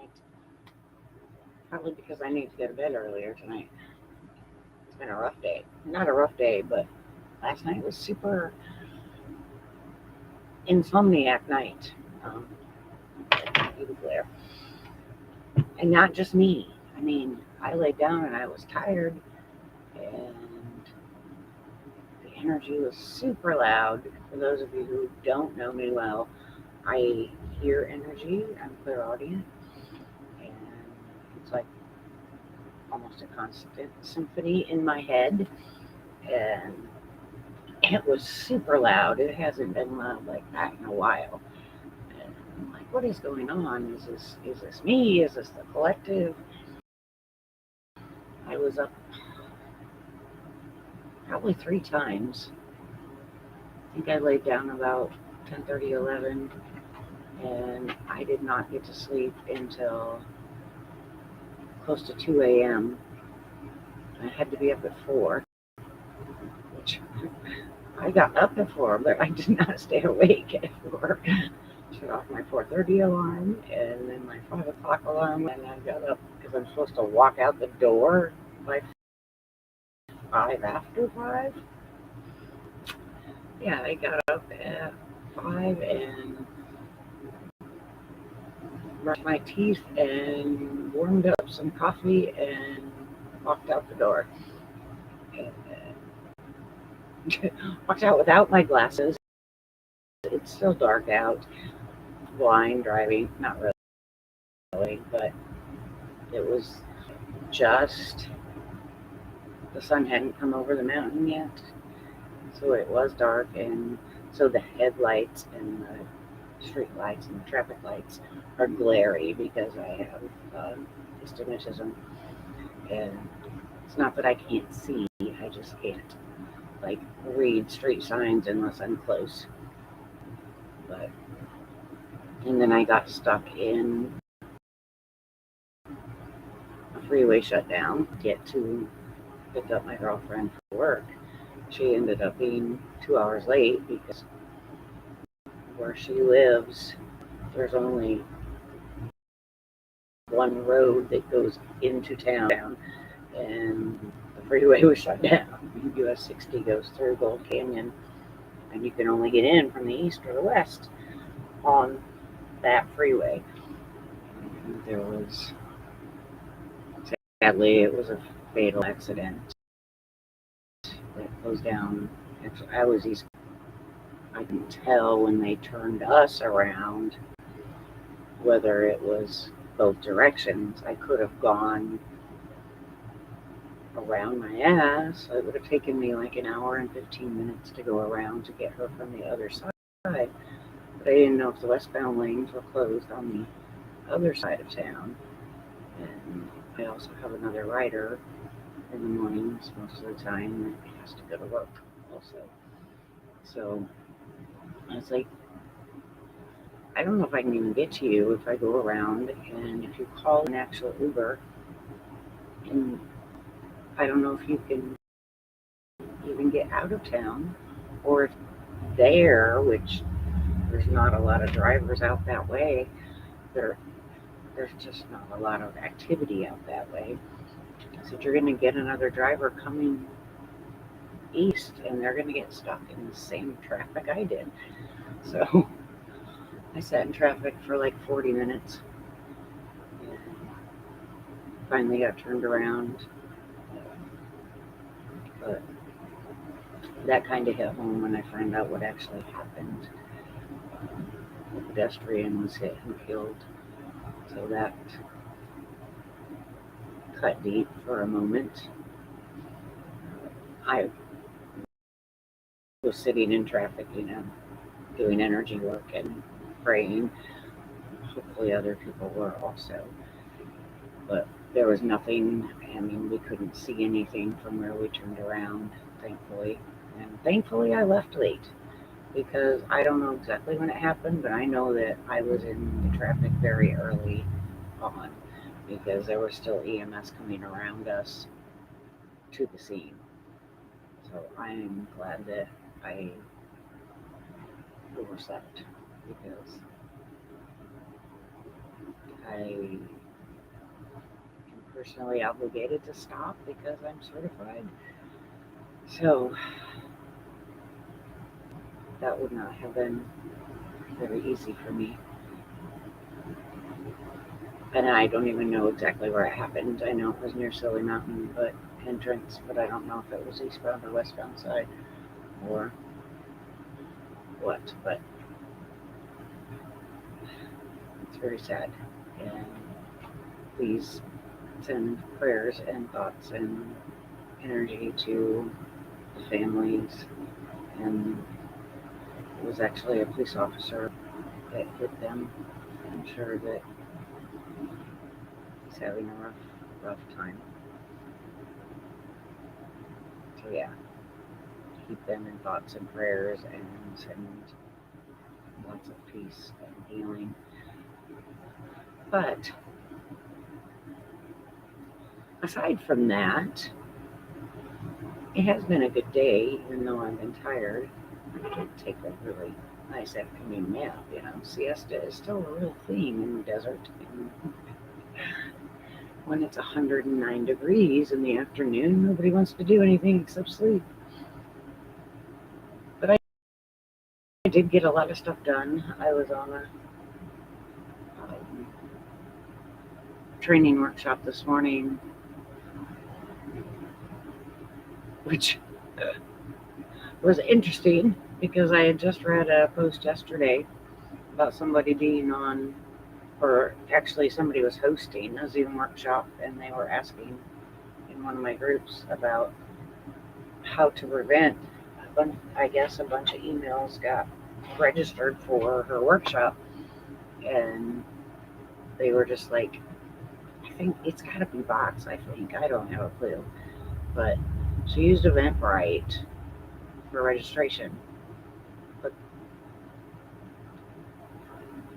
tonight. Probably because I need to go to bed earlier tonight. It's been a rough day. Not a rough day, but last night was super insomniac night. Um, glare. And not just me. I mean, I laid down and I was tired, and the energy was super loud. For those of you who don't know me well, I hear energy. I'm clairaudient, and it's like almost a constant symphony in my head. And it was super loud. It hasn't been loud like that in a while. And I'm like, what is going on? Is this me? Is this the collective? I was up probably 3 times. I think I laid down about 10:30, 11, and I did not get to sleep until close to 2 a.m. I had to be up at 4, which I got up at 4, but I did not stay awake at 4. Shut off my 4:30 alarm and then my 5 o'clock alarm, and I got up because I'm supposed to walk out the door by 5 after 5. Yeah, I got up at 5 and brushed my teeth and warmed up some coffee and walked out the door. And walked out without my glasses. It's still dark out. Blind driving, not really, but it was just the sun hadn't come over the mountain yet, so it was dark, and so the headlights and the street lights and the traffic lights are glary because I have astigmatism, and it's not that I can't see, I just can't like read street signs unless I'm close. But and then I got stuck in a freeway shutdown to get to pick up my girlfriend for work. She ended up being 2 hours late because where she lives, there's only one road that goes into town, and the freeway was shut down. US 60 goes through Gold Canyon, and you can only get in from the east or the west on that freeway. And there was, sadly, it was a fatal accident that goes down. Actually, I was east. I can tell when they turned us around whether it was both directions. I could have gone around my ass. It would have taken me like an hour and 15 minutes to go around to get her from the other side. But I didn't know if the westbound lanes were closed on the other side of town. And I also have another rider in the mornings most of the time that has to go to work also. So I was like, I don't know if I can even get to you if I go around, and if you call an actual Uber, and I don't know if you can even get out of town, or if there, which there's not a lot of drivers out that way, there's just not a lot of activity out that way. I said, you're going to get another driver coming east, and they're going to get stuck in the same traffic I did. So I sat in traffic for like 40 minutes and finally got turned around. But that kind of hit home when I found out what actually happened. The pedestrian was hit and killed. So that cut deep for a moment. I was sitting in traffic, doing energy work and praying. Hopefully other people were also. But there was nothing. I mean, we couldn't see anything from where we turned around, thankfully. And thankfully I left late because I don't know exactly when it happened, but I know that I was in the traffic very early on because there was still EMS coming around us to the scene. So I'm glad that I overslept because I am personally obligated to stop because I'm certified. So that would not have been very easy for me. And I don't even know exactly where it happened. I know it was near Silly Mountain, but entrance, but I don't know if it was eastbound or westbound side or what. But it's very sad. And please send prayers and thoughts and energy to the families. And it was actually a police officer that hit them. I'm sure that he's having a rough time. So yeah, keep them in thoughts and prayers and send lots of peace and healing. But aside from that, it has been a good day, even though I've been tired. I did take a really nice afternoon nap. Siesta is still a real thing in the desert. And when it's 109 degrees in the afternoon, nobody wants to do anything except sleep. But I did get a lot of stuff done. I was on a training workshop this morning, which was interesting because I had just read a post yesterday about somebody being on, or actually somebody was hosting a Zoom workshop, and they were asking in one of my groups about how to prevent, I guess a bunch of emails got registered for her workshop, and they were just like, I think it's got to be bots, I don't have a clue, but she used Eventbrite for registration, but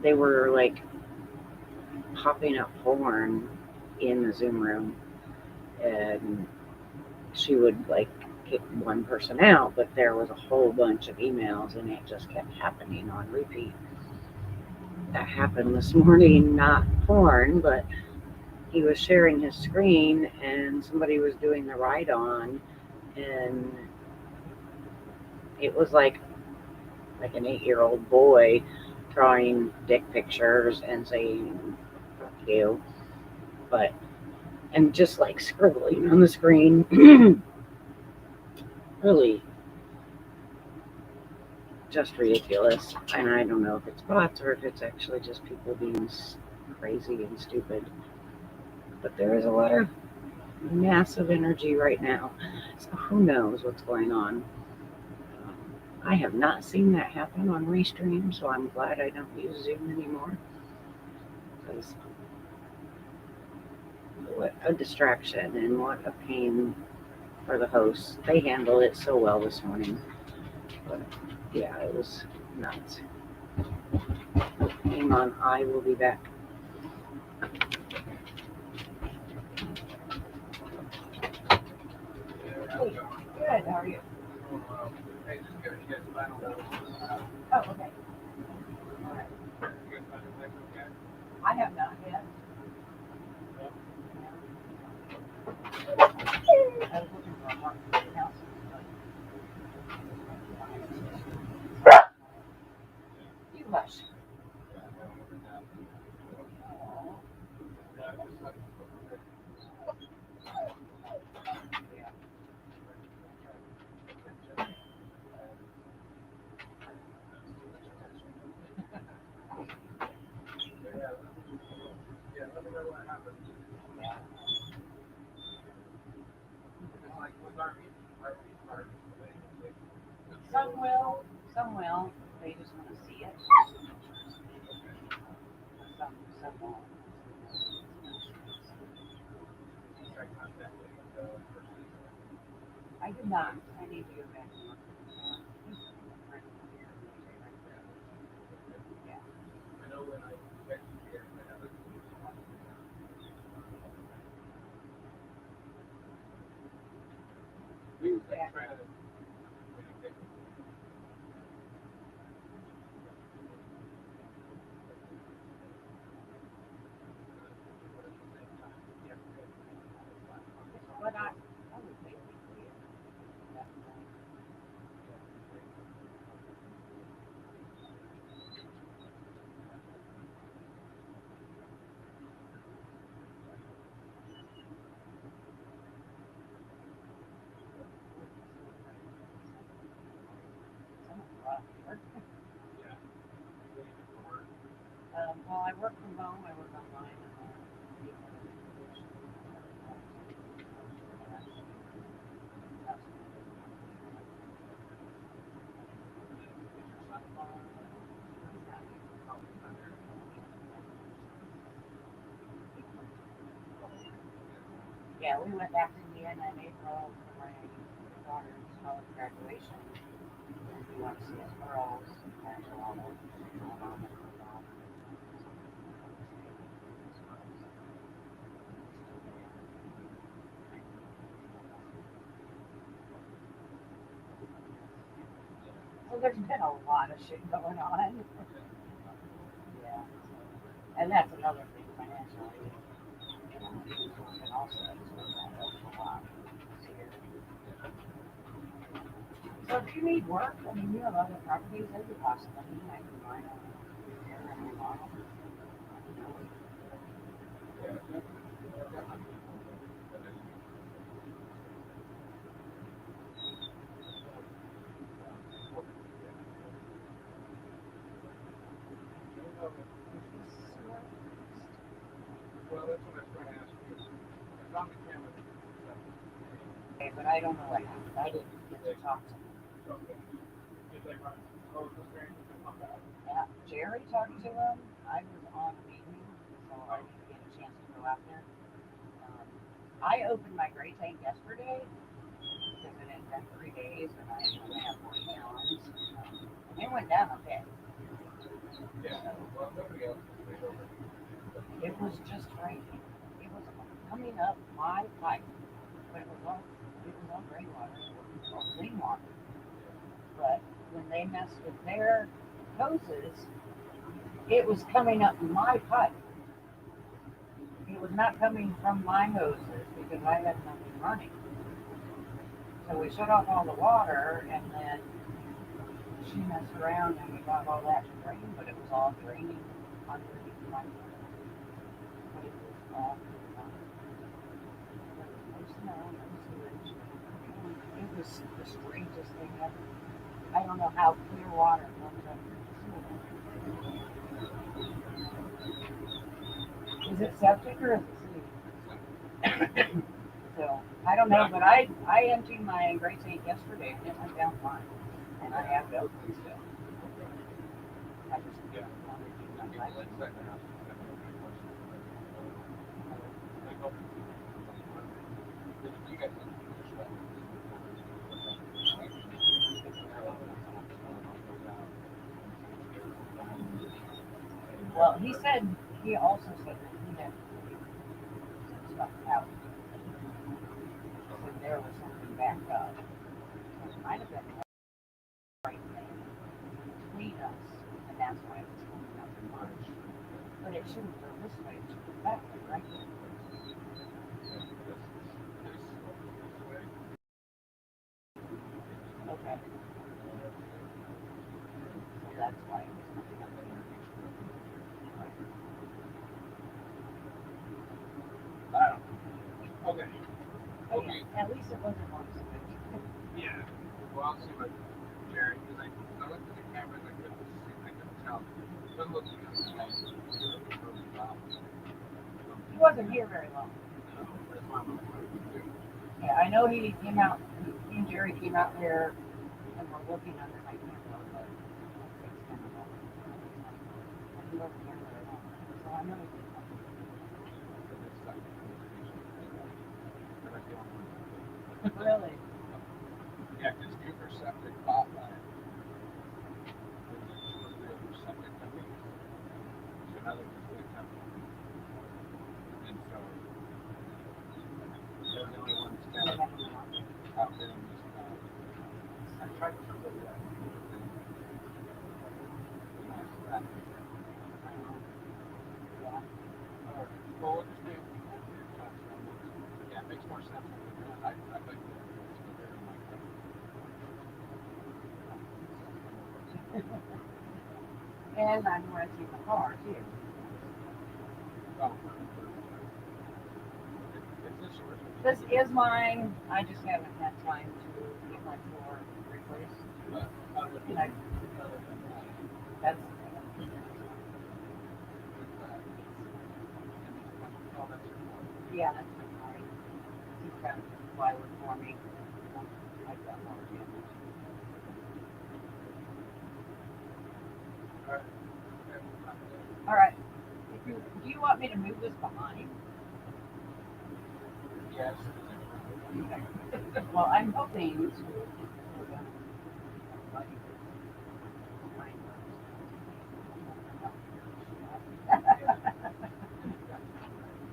they were like popping up porn in the Zoom room, and she would like kick one person out, but there was a whole bunch of emails and it just kept happening on repeat. That happened this morning, not porn, but he was sharing his screen and somebody was doing the write on, and it was like an 8-year-old boy drawing dick pictures and saying fuck you, but and just like scribbling on the screen. Really just ridiculous. And I don't know if it's bots or if it's actually just people being crazy and stupid. But there is a lot of massive energy right now. So who knows what's going on. I have not seen that happen on Restream, so I'm glad I don't use Zoom anymore. Because what a distraction and what a pain for the hosts. They handled it so well this morning. But yeah, it was nuts. Hang on, I will be back. Good, how are you? Oh, okay. All right. I have not yet. I was looking for a market house. You hush. Some will. They just want to see it. Some won't. I did not. I need to go back and look. Yeah. Yeah, we went back to Indiana in April for my daughter's college graduation. And we went to see his girls and all of them. So there's been a lot of shit going on. Yeah. And that's another thing financially. You know, she's working also, so that helps a lot. Here. So if you need work, I mean, you have other properties, there's a possibility I can buy them here and remodel. Okay, but I don't know what happened. I didn't get to talk to him. Yeah, Jerry talked to him. I was on a meeting, so I didn't get a chance to go out there. Um, I opened my gray tank yesterday because it had been 3 days and I only had 40 gallons. And it went down okay. It was just raining. It was coming up my pipe, but it was all gray water, it was all clean water. But when they messed with their hoses, it was coming up my pipe. It was not coming from my hoses because I had nothing running. So we shut off all the water and then she messed around and we got all that to drain, but it was all draining underneath my but it was all no smell, no sewage. It was the strangest thing ever. I don't know how clear water comes up the sewer. Is it septic or is it sewage? So I don't know, but I emptied my gray tank yesterday and it went down fine. And I have it open still. I just well, he also said that he had some stuff out. So there was something backed up. It might have been right there between us, and that's why it was coming up in March. But it shouldn't go this way, it should go that way, right? Okay. So that's why it was coming up here. Oh yeah, at least it wasn't on sewage. He wasn't here very long. Yeah, I know he came out, he and Jerry came out there and were looking under my camera, but he wasn't here very long. So I know he did something. Really? And I'm renting a car too. This is mine. I just haven't had time to get my floor replaced. And that's Yeah, that's all right. He's got plywood for me. I've got more damage. All right. Do you want me to move this behind? Yes. Okay. Well, I'm hoping to.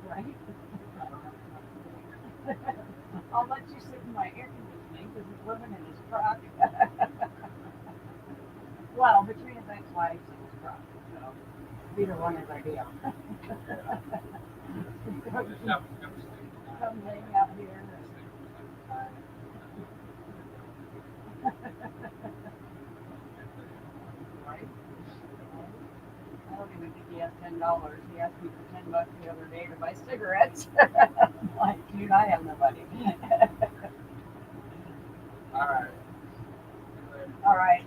Right? I'll let you sit in my air conditioning because he's living in his truck. Well, between his ex-wife and his truck, so either one is ideal. Come hang out here. Right? I don't even think he has $10. He asked me for $10 the other day to buy cigarettes. I'm like, dude, I have no money. All right. All right.